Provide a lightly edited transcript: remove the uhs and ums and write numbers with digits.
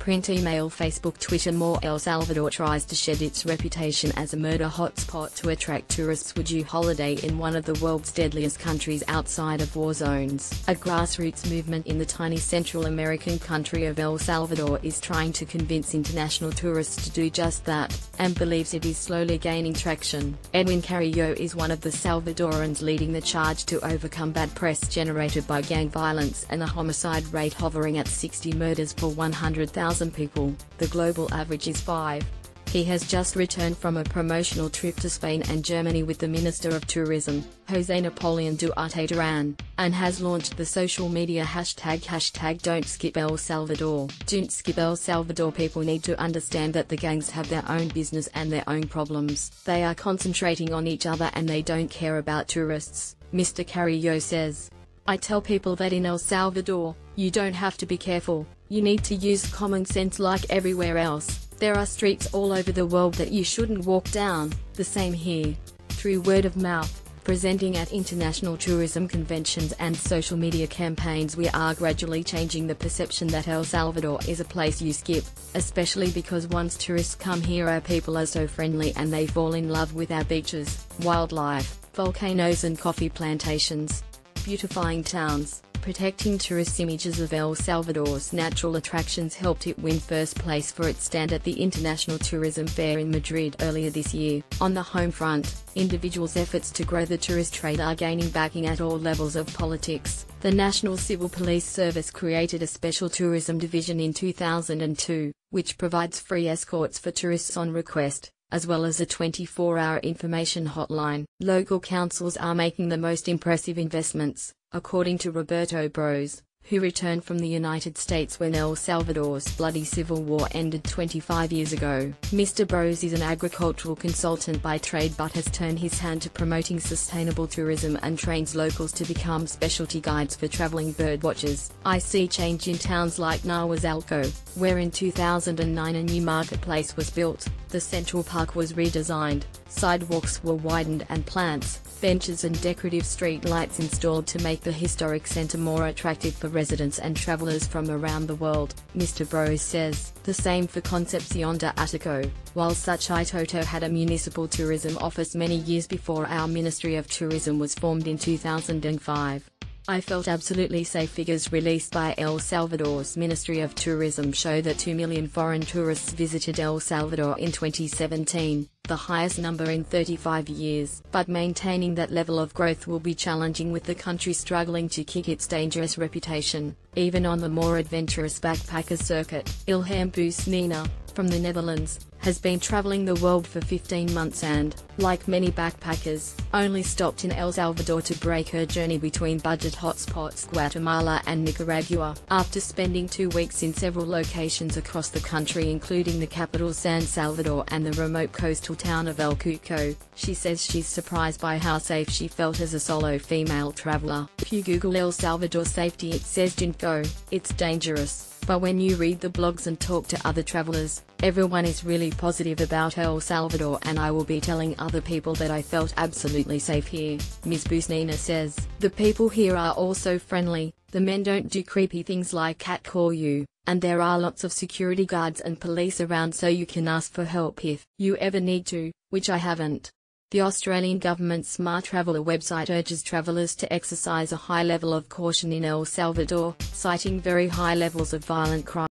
Print, email, Facebook, Twitter, more. El Salvador tries to shed its reputation as a murder hotspot to attract tourists. Would you holiday in one of the world's deadliest countries outside of war zones? A grassroots movement in the tiny Central American country of El Salvador is trying to convince international tourists to do just that, and believes it is slowly gaining traction. Edwin Carrillo is one of the Salvadorans leading the charge to overcome bad press generated by gang violence and a homicide rate hovering at 60 murders per 100,000 people. The global average is 5. He has just returned from a promotional trip to Spain and Germany with the Minister of Tourism, José Napoleon Duarte Duran, and has launched the social media hashtag Don't Skip El Salvador. Don't skip El Salvador. People need to understand that the gangs have their own business and their own problems. They are concentrating on each other and they don't care about tourists, Mr. Carrillo says. I tell people that in El Salvador, you don't have to be careful, you need to use common sense like everywhere else. There are streets all over the world that you shouldn't walk down, the same here. Through word of mouth, presenting at international tourism conventions and social media campaigns, we are gradually changing the perception that El Salvador is a place you skip, especially because once tourists come here, our people are so friendly and they fall in love with our beaches, wildlife, volcanoes and coffee plantations. Beautifying towns, protecting tourist images of El Salvador's natural attractions helped it win first place for its stand at the International Tourism Fair in Madrid earlier this year. On the home front, individuals' efforts to grow the tourist trade are gaining backing at all levels of politics. The National Civil Police Service created a special tourism division in 2002, which provides free escorts for tourists on request, as well as a 24-hour information hotline. Local councils are making the most impressive investments, according to Roberto Bros, who returned from the United States when El Salvador's bloody civil war ended 25 years ago. Mr. Bros is an agricultural consultant by trade but has turned his hand to promoting sustainable tourism and trains locals to become specialty guides for traveling birdwatchers. I see change in towns like Nahuatl, where in 2009 a new marketplace was built, the Central Park was redesigned, sidewalks were widened and plants, benches and decorative street lights installed to make the historic center more attractive for residents and travelers from around the world, Mr. Bros says. The same for Concepcion de Ataco. While Suchitoto had a municipal tourism office many years before our Ministry of Tourism was formed in 2005. I felt absolutely safe. Figures released by El Salvador's Ministry of Tourism show that 2 million foreign tourists visited El Salvador in 2017, the highest number in 35 years. But maintaining that level of growth will be challenging, with the country struggling to kick its dangerous reputation, even on the more adventurous backpacker circuit. Ilham Bousnina, from the Netherlands, has been traveling the world for 15 months and, like many backpackers, only stopped in El Salvador to break her journey between budget hotspots Guatemala and Nicaragua. After spending 2 weeks in several locations across the country, including the capital San Salvador and the remote coastal town of El Cuco, she says she's surprised by how safe she felt as a solo female traveler. If you Google El Salvador safety, it says don't go, it's dangerous. But when you read the blogs and talk to other travelers, everyone is really positive about El Salvador, and I will be telling other people that I felt absolutely safe here, Ms. Bousnina says. The people here are also friendly, the men don't do creepy things like catcall you, and there are lots of security guards and police around so you can ask for help if you ever need to, which I haven't. The Australian government's Smart Traveller website urges travellers to exercise a high level of caution in El Salvador, citing very high levels of violent crime.